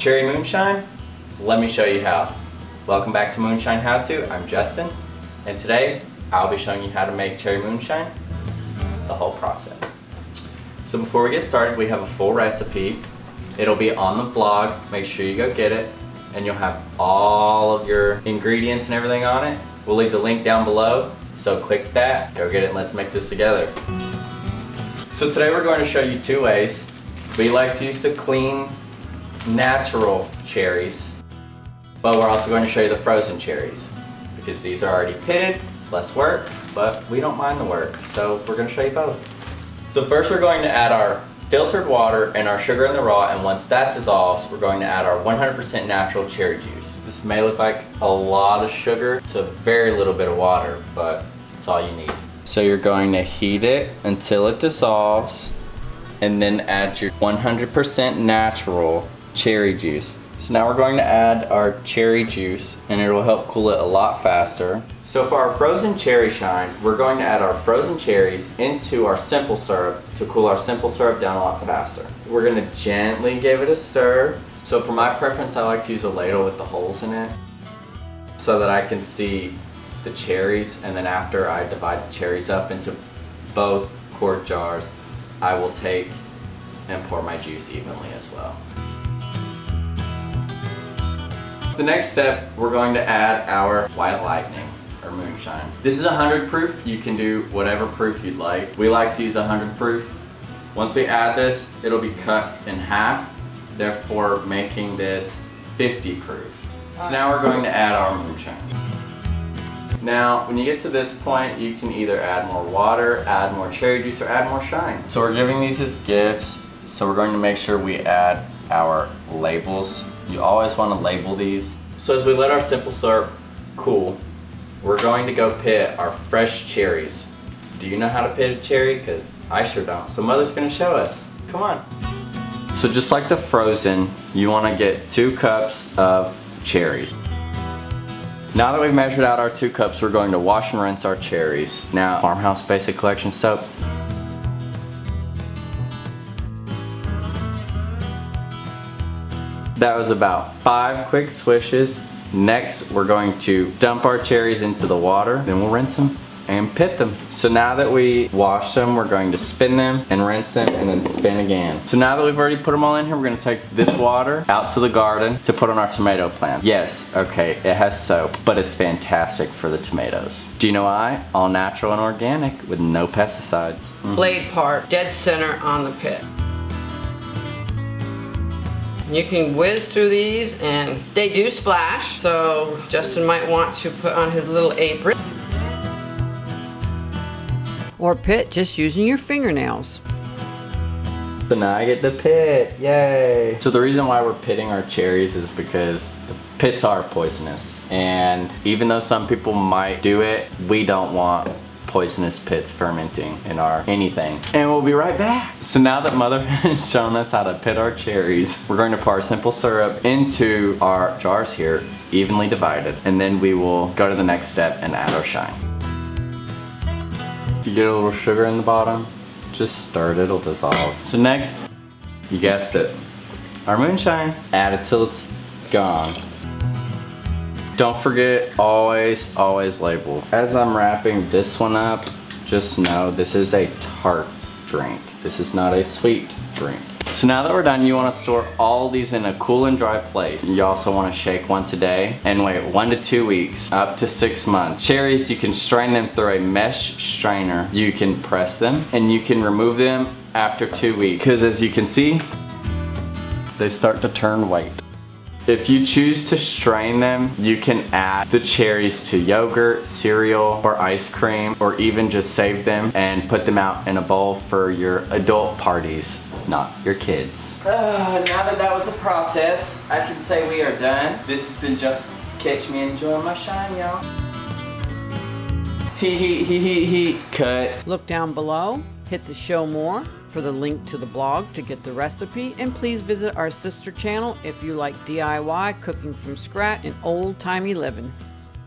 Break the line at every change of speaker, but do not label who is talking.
cherry moonshine? Let me show you how. Welcome back to Moonshine How To. I'm Justin, and today I'll be showing you how to make cherry moonshine, the whole process. So before we get started, we have a full recipe. It'll be on the blog. Make sure you go get it, and you'll have all of your ingredients and everything on it. We'll leave the link down below, so click that, go get it, and let's make this together. So today we're going to show you two ways. We like to use the clean, natural cherries, but we're also going to show you the frozen cherries because these are already pitted. It's less work, but we don't mind the work, so we're going to show you both. So first we're going to add our filtered water and our sugar in the raw, and once that dissolves, we're going to add our 100% natural cherry juice. This may look like a lot of sugar to very little bit of water, but it's all you need. So you're going to heat it until it dissolves, and then add your 100% natural cherry juice. So now we're going to add our cherry juice, and it will help cool it a lot faster. So for our frozen cherry shine, we're going to add our frozen cherries into our simple syrup to cool our simple syrup down a lot faster. We're going to gently give it a stir. So for my preference, I like to use a ladle with the holes in it so that I can see the cherries, and then after I divide the cherries up into both quart jars, I will take and pour my juice evenly as well. The next step, we're going to add our white lightning or moonshine. This is 100 proof. You can do whatever proof you'd like. We like to use 100 proof. Once we add this, it'll be cut in half, therefore making this 50 proof. So now we're going to add our moonshine. Now, when you get to this point, you can either add more water, add more cherry juice, or add more shine. So we're giving these as gifts, so we're going to make sure we add our labels. You always want to label these. So as we let our simple syrup cool, we're going to go pit our fresh cherries. Do you know how to pit a cherry? Because I sure don't. So Mother's going to show us. Come on. So just like the frozen, you want to get 2 cups of cherries. Now that we've measured out our 2 cups, we're going to wash and rinse our cherries. Now, Farmhouse Basic Collection soap. That was about 5 quick swishes. Next, we're going to dump our cherries into the water, then we'll rinse them and pit them. So now that we washed them, we're going to spin them and rinse them and then spin again. So now that we've already put them all in here, we're going to take this water out to the garden to put on our tomato plants. Yes, okay, it has soap, but it's fantastic for the tomatoes. Do you know why? All natural and organic with no pesticides.
Blade part, dead center on the pit. You can whiz through these and they do splash, so Justin might want to put on his little apron. Or pit just using your fingernails.
So now I get the pit, yay! So the reason why we're pitting our cherries is because the pits are poisonous. And even though some people might do it, we don't want poisonous pits fermenting in our anything. And we'll be right back. So now that Mother has shown us how to pit our cherries, we're going to pour our simple syrup into our jars here, evenly divided. And then we will go to the next step and add our shine. If you get a little sugar in the bottom, just stir it, it'll dissolve. So next, you guessed it, our moonshine. Add it till it's gone. Don't forget, always label. As I'm wrapping this one up, just know this is a tart drink. This is not a sweet drink. So now that we're done, you want to store all these in a cool and dry place. You also want to shake once a day and wait 1 to 2 weeks, up to 6 months. Cherries, you can strain them through a mesh strainer. You can press them and you can remove them after 2 weeks. Because as you can see, they start to turn white. If you choose to strain them, you can add the cherries to yogurt, cereal, or ice cream, or even just save them and put them out in a bowl for your adult parties, not your kids. Now that was a process, I can say we are done. This has been Just Catch Me Enjoying My Shine, y'all. Tee-hee-hee-hee-hee, cut.
Look down below, hit the show more for the link to the blog to get the recipe, and please visit our sister channel if you like DIY, cooking from scratch, and old-timey living.